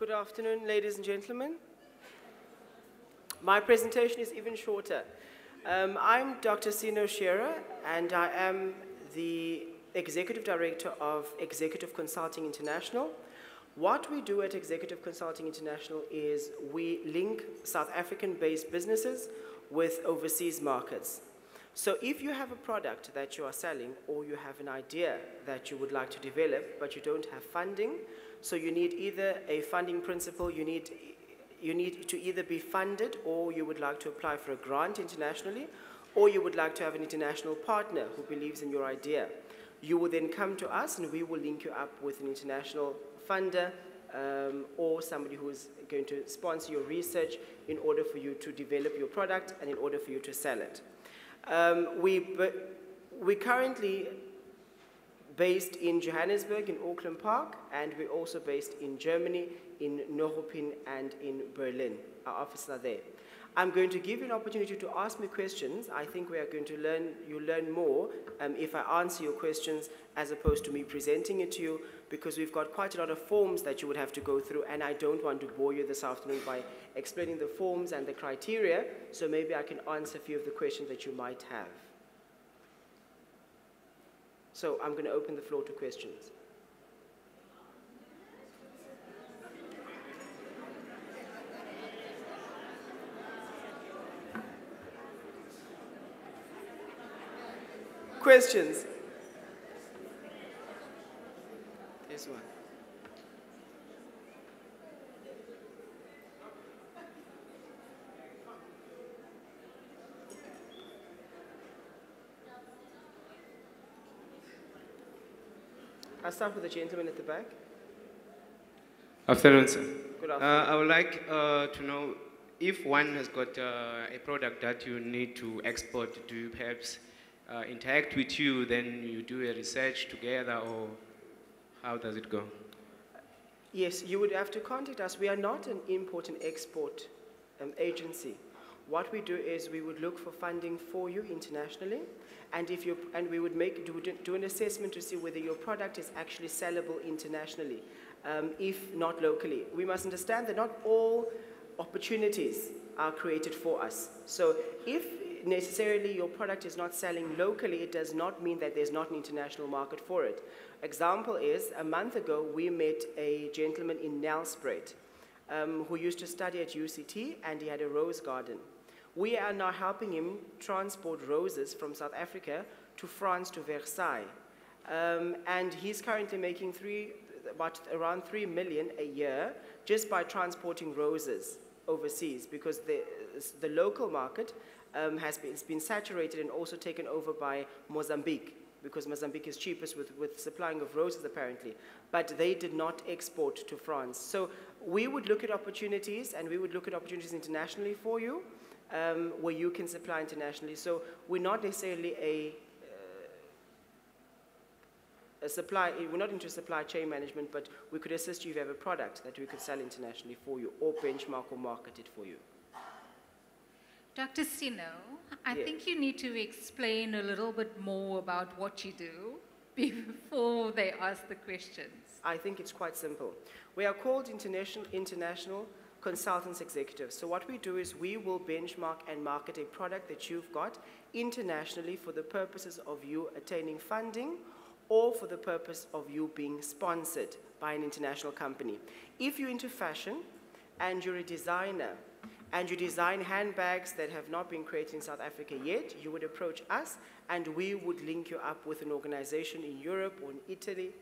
Good afternoon, ladies and gentlemen. My presentation is even shorter. I'm Dr. Cino Shearer, and I am the Executive Director of Executive Consulting International. What we do at Executive Consulting International is we link South African-based businesses with overseas markets. So if you have a product that you are selling, or you have an idea that you would like to develop, but you don't have funding, so you need either a funding principal, you need to either be funded, or you would like to apply for a grant internationally, or you would like to have an international partner who believes in your idea. You will then come to us and we will link you up with an international funder or somebody who is going to sponsor your research in order for you to develop your product and in order for you to sell it. We're currently based in Johannesburg, in Auckland Park, and we're also based in Germany, in Neuruppin and in Berlin. Our offices are there. I'm going to give you an opportunity to ask me questions. I think we are going to learn more if I answer your questions as opposed to me presenting it to you, because we've got quite a lot of forms that you would have to go through, and I don't want to bore you this afternoon by explaining the forms and the criteria, so maybe I can answer a few of the questions that you might have. So I'm going to open the floor to questions. Questions? This one. I'll start with the gentleman at the back. Afternoon, sir. Good afternoon. I would like to know if one has got a product that you need to export, do you perhaps interact with you, then you do a research together, or how does it go? Yes, you would have to contact us. We are not an import and export agency. What we do is we would look for funding for you internationally, and we would do an assessment to see whether your product is actually sellable internationally, if not locally. We must understand that not all opportunities are created for us. So if necessarily your product is not selling locally, it does not mean that there's not an international market for it. Example is, a month ago, we met a gentleman in Nelspruit who used to study at UCT, and he had a rose garden. We are now helping him transport roses from South Africa to France, to Versailles. And he's currently making around 3 million a year just by transporting roses overseas, because the local market has been saturated and also taken over by Mozambique, because Mozambique is cheapest with supplying of roses apparently, but they did not export to France. So we would look at opportunities, and we would look at opportunities internationally for you, where you can supply internationally. So we're not necessarily we're not into supply chain management, but we could assist you if you have a product that we could sell internationally for you, or benchmark or market it for you. Dr. Cino, I think you need to explain a little bit more about what you do before they ask the questions. I think it's quite simple. We are called International Consultants Executives. So what we do is we will benchmark and market a product that you've got internationally for the purposes of you attaining funding, or for the purpose of you being sponsored by an international company. If you're into fashion and you're a designer, and you design handbags that have not been created in South Africa yet, you would approach us, and we would link you up with an organization in Europe or in Italy,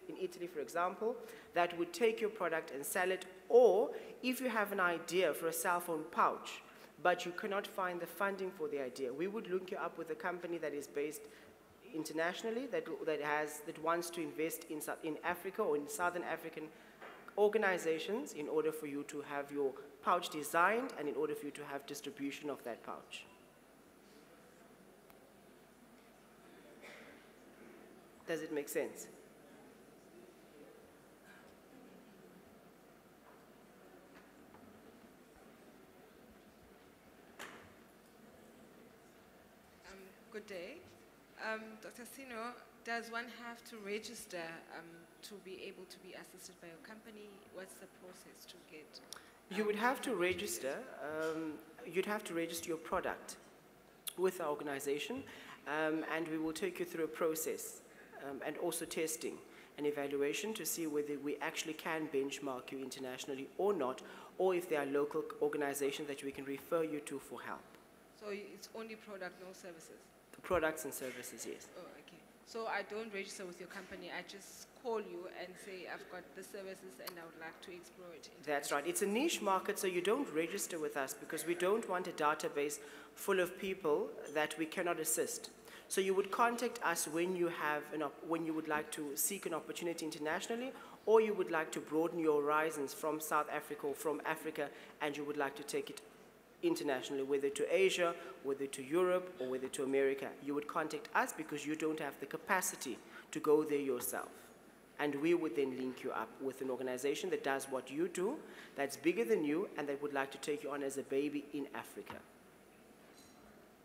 for example, that would take your product and sell it. Or if you have an idea for a cell phone pouch, but you cannot find the funding for the idea, we would link you up with a company that is based internationally, that wants to invest in Africa or in Southern African organizations in order for you to have your pouch designed and in order for you to have distribution of that pouch. Does it make sense? Good day. Dr. Cino, does one have to register to be able to be assisted by your company? What's the process to get? You would have to register. You'd have to register your product with our organization, and we will take you through a process and also testing and evaluation to see whether we actually can benchmark you internationally or not, or if there are local organizations that we can refer you to for help. So it's only product, no services? The products and services, yes. Oh, okay. So I don't register with your company, I just call you and say, I've got the services and I would like to explore it. That's right. It's a niche market, so you don't register with us because we don't want a database full of people that we cannot assist. So you would contact us when you have when you would like to seek an opportunity internationally, or you would like to broaden your horizons from South Africa or from Africa, and you would like to take it internationally, whether to Asia, whether to Europe, or whether to America. You would contact us because you don't have the capacity to go there yourself. And we would then link you up with an organization that does what you do, that's bigger than you, and that would like to take you on as a baby in Africa.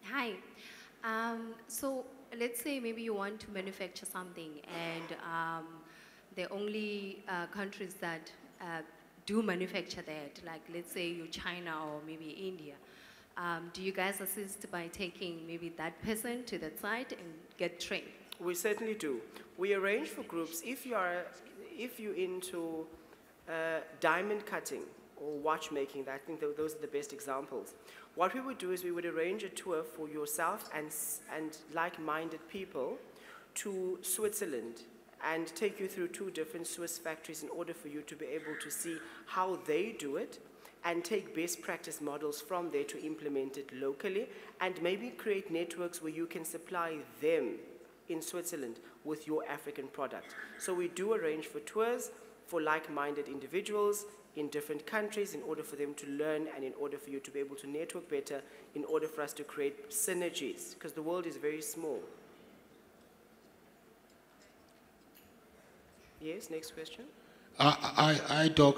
Hi. So let's say maybe you want to manufacture something, and the only countries that do manufacture that, like let's say you China or maybe India. Do you guys assist by taking maybe that person to that site and get trained? We certainly do. We arrange for groups. If you're into diamond cutting or watchmaking, I think those are the best examples. What we would do is we would arrange a tour for yourself and like-minded people to Switzerland and take you through 2 different Swiss factories in order for you to be able to see how they do it and take best practice models from there to implement it locally, and maybe create networks where you can supply them in Switzerland with your African product. So we do arrange for tours for like-minded individuals in different countries in order for them to learn and in order for you to be able to network better, in order for us to create synergies, because the world is very small. Yes, next question. Doc.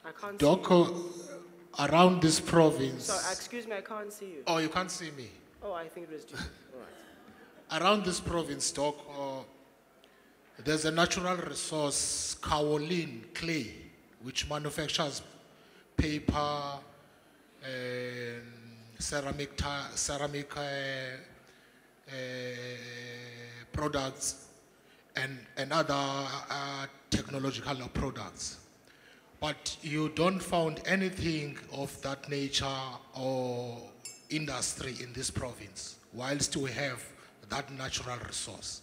I can't Doc, see you. Around this province. Sorry, excuse me, I can't see you. Oh, you can't see me. Oh, I think it was just, all right. Around this province, Doc, there's a natural resource, kaolin clay, which manufactures paper, ceramic products, and other technological products. But you don't find anything of that nature or industry in this province, whilst we have that natural resource.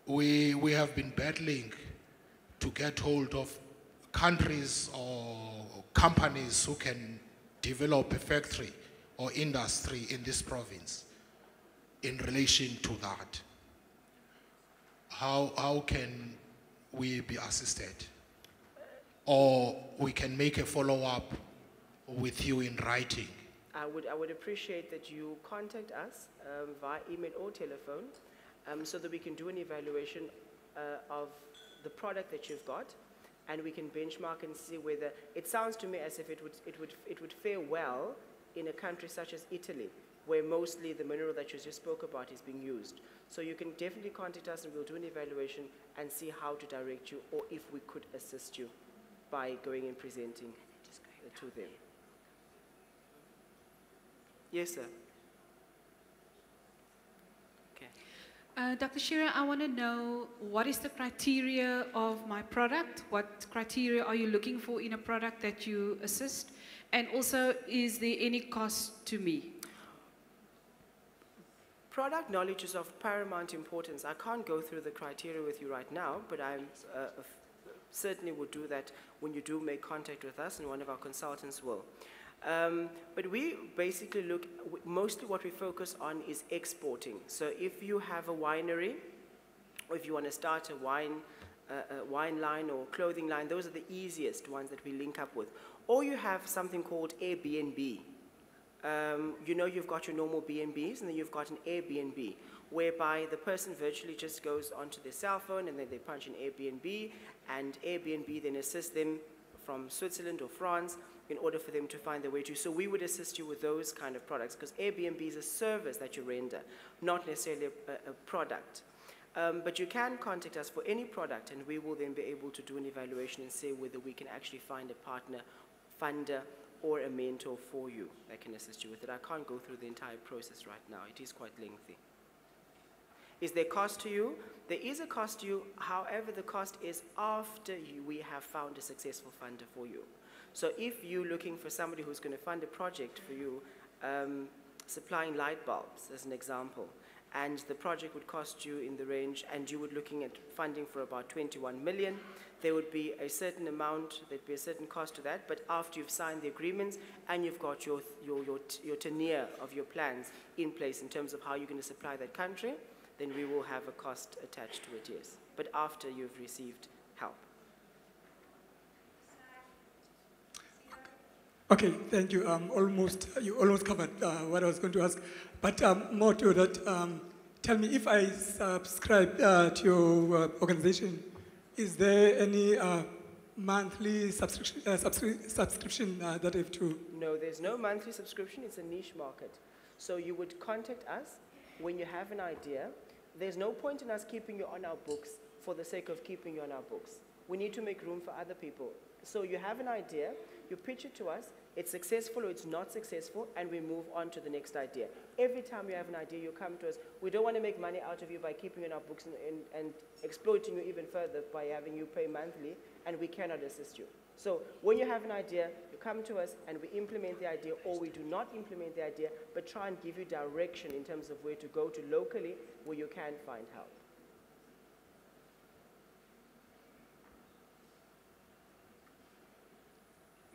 We have been battling to get hold of countries or companies who can develop a factory or industry in this province in relation to that. How can we be assisted? Or we can make a follow-up with you in writing? I would appreciate that you contact us via email or telephone so that we can do an evaluation of the product that you've got, and we can benchmark and see whether it sounds to me as if it would fare well in a country such as Italy, where mostly the mineral that you just spoke about is being used. So you can definitely contact us and we'll do an evaluation and see how to direct you, or if we could assist you by going and presenting to them. Yes, sir. Okay. Dr. Shearer, I want to know, what is the criteria of my product? What criteria are you looking for in a product that you assist? And also, is there any cost to me? Product knowledge is of paramount importance. I can't go through the criteria with you right now, but I certainly will do that when you do make contact with us, and one of our consultants will. But we basically look, mostly what we focus on is exporting. So if you have a winery, or if you want to start a wine line or clothing line, those are the easiest ones that we link up with. Or you have something called Airbnb. You know, you've got your normal B&Bs, and then you've got an Airbnb, whereby the person virtually just goes onto their cell phone and then they punch in Airbnb, and Airbnb then assists them from Switzerland or France in order for them to find their way to. So we would assist you with those kind of products, because Airbnb is a service that you render, not necessarily a product. But you can contact us for any product, and we will then be able to do an evaluation and say whether we can actually find a partner, funder, or a mentor for you that can assist you with it. I can't go through the entire process right now. It is quite lengthy. Is there cost to you? There is a cost to you. However, the cost is after we have found a successful funder for you. So if you're looking for somebody who's going to fund a project for you, supplying light bulbs as an example, and the project would cost you in the range, and you were looking at funding for about 21 million, there would be a certain amount, there'd be a certain cost to that, but after you've signed the agreements and you've got your tenure of your plans in place in terms of how you're going to supply that country, then we will have a cost attached to it, yes. But after you've received help. Okay, thank you. You almost covered what I was going to ask. But more to that, tell me, if I subscribe to your organization, is there any monthly subscription that I have to? No, there's no monthly subscription. It's a niche market. So you would contact us when you have an idea. There's no point in us keeping you on our books for the sake of keeping you on our books. We need to make room for other people. So you have an idea, you pitch it to us, it's successful or it's not successful, and we move on to the next idea. Every time you have an idea, you come to us. We don't want to make money out of you by keeping you in our books and exploiting you even further by having you pay monthly, and we cannot assist you. So when you have an idea, you come to us and we implement the idea, or we do not implement the idea, but try and give you direction in terms of where to go to locally where you can find help.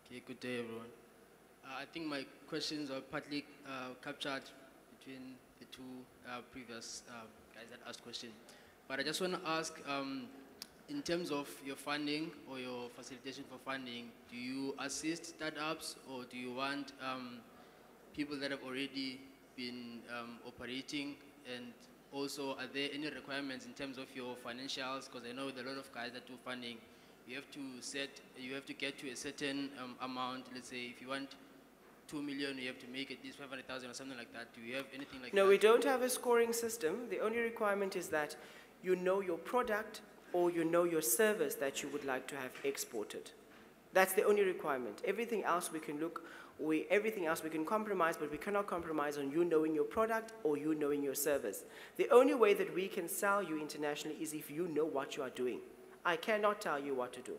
Okay, good day everyone. I think my questions are partly captured between the two previous guys that asked questions. But I just want to ask, in terms of your funding or your facilitation for funding, do you assist startups, or do you want people that have already been operating? And also, are there any requirements in terms of your financials? Because I know with a lot of guys that do funding, you have to get to a certain amount. Let's say if you want 2 million, you have to make at least 500,000 or something like that. Do you have anything like that? No, we don't have a scoring system. The only requirement is that you know your product or you know your service that you would like to have exported. That's the only requirement. Everything else we can everything else we can compromise, but we cannot compromise on you knowing your product or you knowing your service. The only way that we can sell you internationally is if you know what you are doing. I cannot tell you what to do.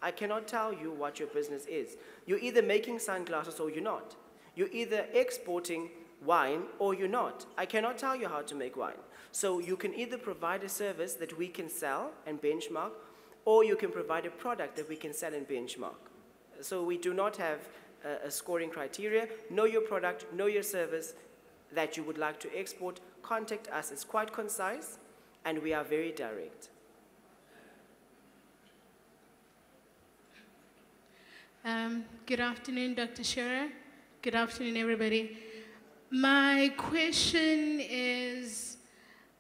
I cannot tell you what your business is. You're either making sunglasses or you're not. You're either exporting wine or you're not. I cannot tell you how to make wine. So you can either provide a service that we can sell and benchmark, or you can provide a product that we can sell and benchmark. So we do not have a scoring criteria. Know your product, know your service that you would like to export. Contact us. It's quite concise, and we are very direct. Good afternoon, Dr. Shearer. Good afternoon, everybody. My question is,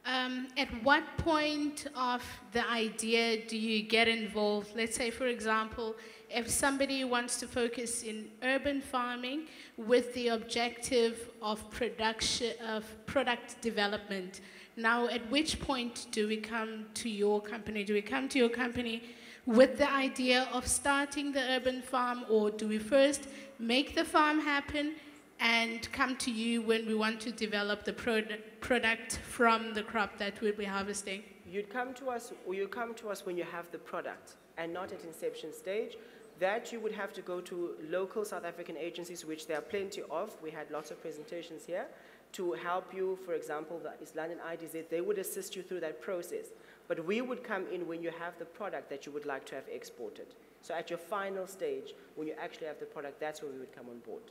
at what point of the idea do you get involved? Let's say, for example, if somebody wants to focus in urban farming with the objective of product development, now at which point do we come to your company? Do we come to your company with the idea of starting the urban farm, or do we first make the farm happen and come to you when we want to develop the product from the crop that we'll be harvesting? You'd come to us, or you come to us when you have the product and not at inception stage. That you would have to go to local South African agencies, which there are plenty of. We had lots of presentations here to help you. For example, the East London IDZ, they would assist you through that process. But we would come in when you have the product that you would like to have exported. So at your final stage, when you actually have the product, that's where we would come on board.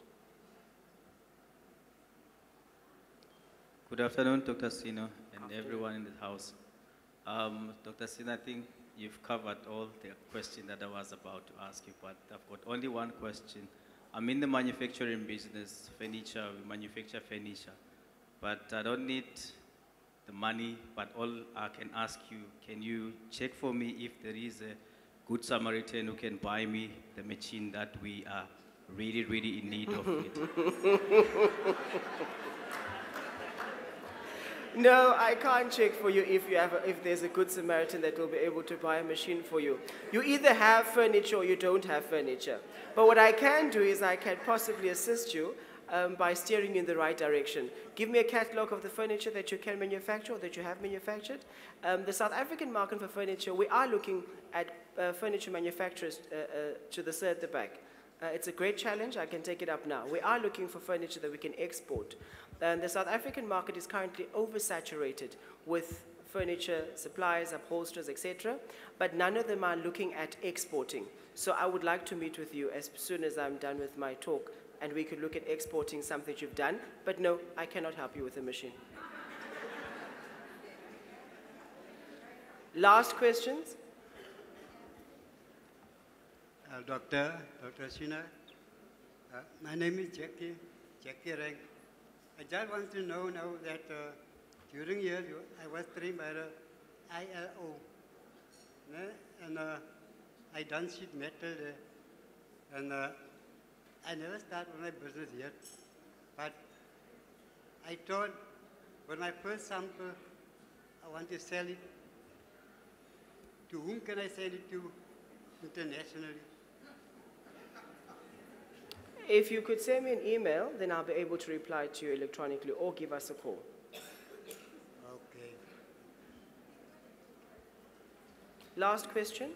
Good afternoon, Dr. Cino, and everyone in the house. Dr. Cino, I think you've covered all the questions that I was about to ask you, but I've got only one question. I'm in the manufacturing business, furniture, we manufacture furniture, but I don't need the money, but all I can ask you, can you check for me if there is a good Samaritan who can buy me the machine that we are really, really in need of it? No, I can't check for you if there's a good Samaritan that will be able to buy a machine for you. You either have furniture or you don't have furniture. But what I can do is I can possibly assist you by steering you in the right direction. Give me a catalog of the furniture that you can manufacture or that you have manufactured. The South African market for furniture, we are looking at furniture manufacturers to the sir at the back. It's a great challenge. I can take it up now. We are looking for furniture that we can export. The South African market is currently oversaturated with furniture suppliers, upholsterers, etc. But none of them are looking at exporting. So I would like to meet with you as soon as I'm done with my talk, and we could look at exporting something you've done. But no, I cannot help you with a machine. Last questions? Dr. Cino, my name is Jackie Rank. I just want to know now that during years I was trained by the ILO, and I done sheet metal there, and I never started my business yet. But I thought when my first sample, I want to sell it. To whom can I sell it to internationally? If you could send me an email, then I'll be able to reply to you electronically or give us a call. Okay. Last question.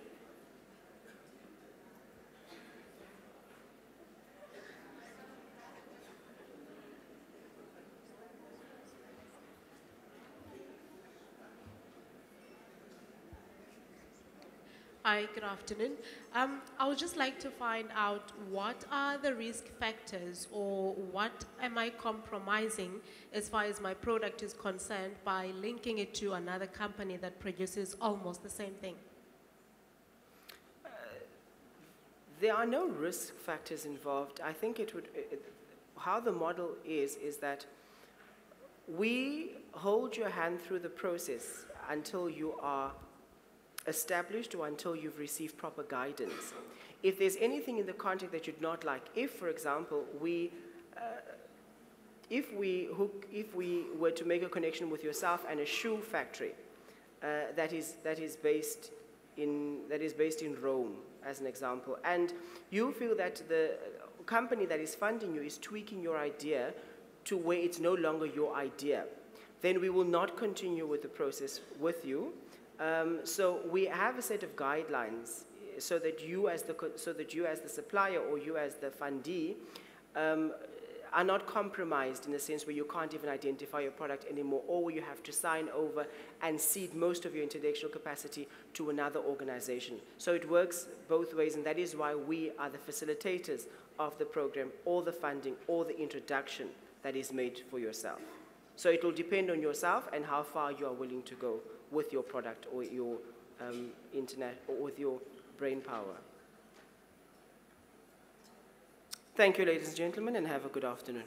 Hi, good afternoon. I would just like to find out what are the risk factors or what am I compromising as far as my product is concerned by linking it to another company that produces almost the same thing? There are no risk factors involved. I think how the model is that we hold your hand through the process until you are established or until you've received proper guidance. If there's anything in the contract that you'd not like, if, for example, if we were to make a connection with yourself and a shoe factory that is based in Rome, as an example, and you feel that the company that is funding you is tweaking your idea to where it's no longer your idea, then we will not continue with the process with you. So we have a set of guidelines so that you as the supplier or you as the fundee are not compromised in the sense where you can't even identify your product anymore, or where you have to sign over and cede most of your intellectual capacity to another organization. So it works both ways, and that is why we are the facilitators of the program, or the funding, or the introduction that is made for yourself. So it will depend on yourself and how far you are willing to go with your product or your internet or with your brain power. Thank you, ladies and gentlemen, and have a good afternoon.